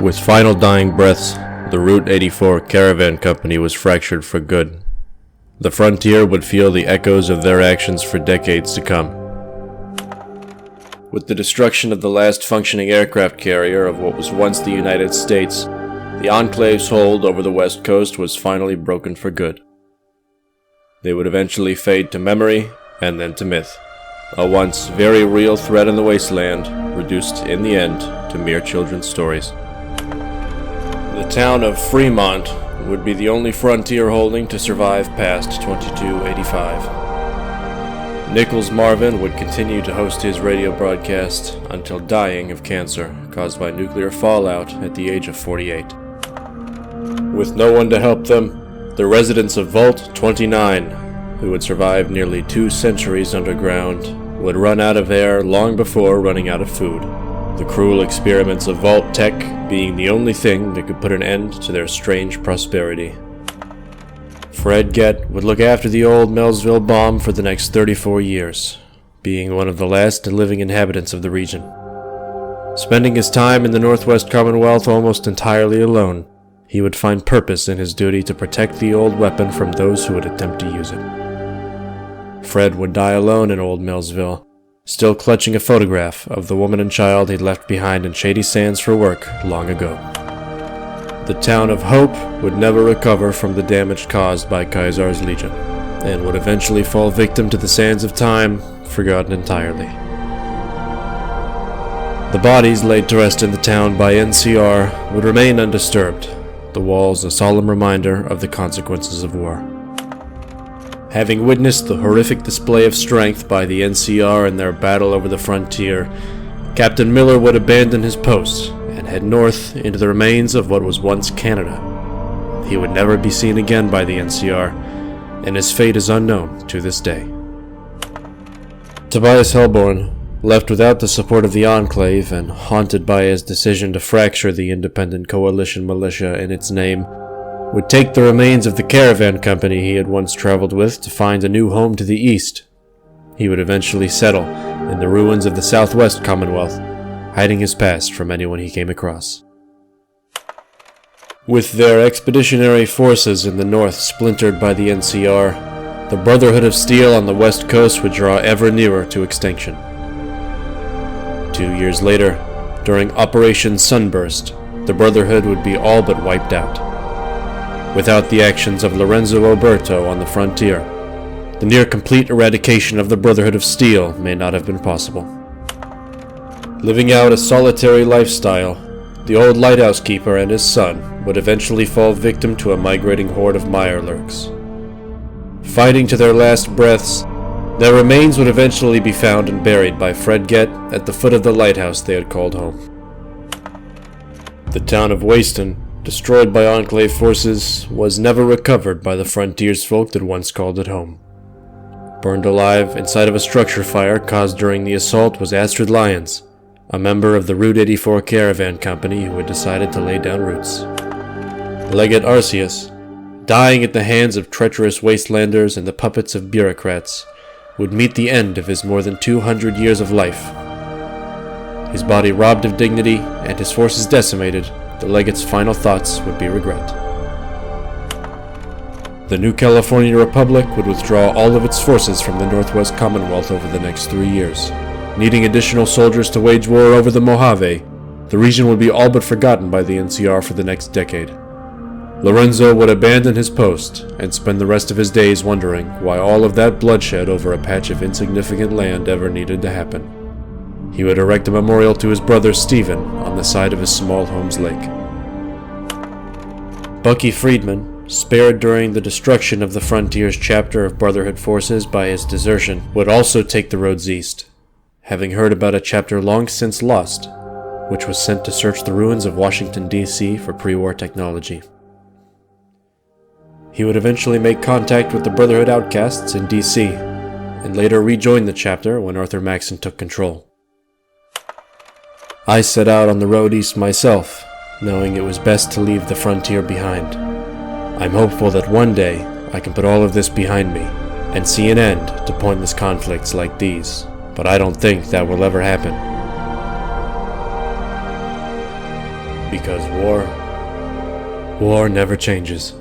With final dying breaths, the Route 84 Caravan Company was fractured for good. The frontier would feel the echoes of their actions for decades to come. With the destruction of the last functioning aircraft carrier of what was once the United States, the Enclave's hold over the West Coast was finally broken for good. They would eventually fade to memory and then to myth, a once very real threat in the wasteland, reduced in the end to mere children's stories. The town of Fremont would be the only frontier holding to survive past 2285. Nichols Marvin would continue to host his radio broadcast until dying of cancer caused by nuclear fallout at the age of 48. With no one to help them, the residents of Vault 29, who would survive nearly 2 centuries underground, would run out of air long before running out of food. The cruel experiments of Vault Tech being the only thing that could put an end to their strange prosperity. Fred Gett would look after the old Melville bomb for the next 34 years, being one of the last living inhabitants of the region. Spending his time in the Northwest Commonwealth almost entirely alone, he would find purpose in his duty to protect the old weapon from those who would attempt to use it. Fred would die alone in old Millsville, still clutching a photograph of the woman and child he'd left behind in Shady Sands for work long ago. The town of Hope would never recover from the damage caused by Caesar's Legion, and would eventually fall victim to the sands of time, forgotten entirely. The bodies laid to rest in the town by NCR would remain undisturbed, the walls a solemn reminder of the consequences of war. Having witnessed the horrific display of strength by the NCR in their battle over the frontier, Captain Miller would abandon his post and head north into the remains of what was once Canada. He would never be seen again by the NCR, and his fate is unknown to this day. Tobias Hellborn, left without the support of the Enclave and haunted by his decision to fracture the independent coalition militia in its name, would take the remains of the caravan company he had once traveled with to find a new home to the east. He would eventually settle in the ruins of the Southwest Commonwealth, hiding his past from anyone he came across. With their expeditionary forces in the north splintered by the NCR, the Brotherhood of Steel on the west coast would draw ever nearer to extinction. 2 years later, during Operation Sunburst, the Brotherhood would be all but wiped out. Without the actions of Lorenzo Roberto on the frontier, the near-complete eradication of the Brotherhood of Steel may not have been possible. Living out a solitary lifestyle, the old lighthouse keeper and his son would eventually fall victim to a migrating horde of Mirelurks. Fighting to their last breaths, their remains would eventually be found and buried by Fred Gett at the foot of the lighthouse they had called home. The town of Waston, destroyed by Enclave forces, was never recovered by the frontier's folk that once called it home. Burned alive inside of a structure fire caused during the assault was Astrid Lyons, a member of the Route 84 Caravan Company who had decided to lay down roots. Legate Arceus, dying at the hands of treacherous wastelanders and the puppets of bureaucrats, would meet the end of his more than 200 years of life. His body robbed of dignity and his forces decimated, the Legate's final thoughts would be regret. The new California Republic would withdraw all of its forces from the Northwest Commonwealth over the next 3 years. Needing additional soldiers to wage war over the Mojave, the region would be all but forgotten by the NCR for the next decade. Lorenzo would abandon his post and spend the rest of his days wondering why all of that bloodshed over a patch of insignificant land ever needed to happen. He would erect a memorial to his brother Stephen on the side of his small home's lake. Bucky Friedman, spared during the destruction of the Frontier's chapter of Brotherhood forces by his desertion, would also take the roads east, having heard about a chapter long since lost, which was sent to search the ruins of Washington, D.C. for pre-war technology. He would eventually make contact with the Brotherhood outcasts in D.C., and later rejoin the chapter when Arthur Maxson took control. I set out on the road east myself, knowing it was best to leave the frontier behind. I'm hopeful that one day I can put all of this behind me and see an end to pointless conflicts like these, but I don't think that will ever happen. Because war never changes.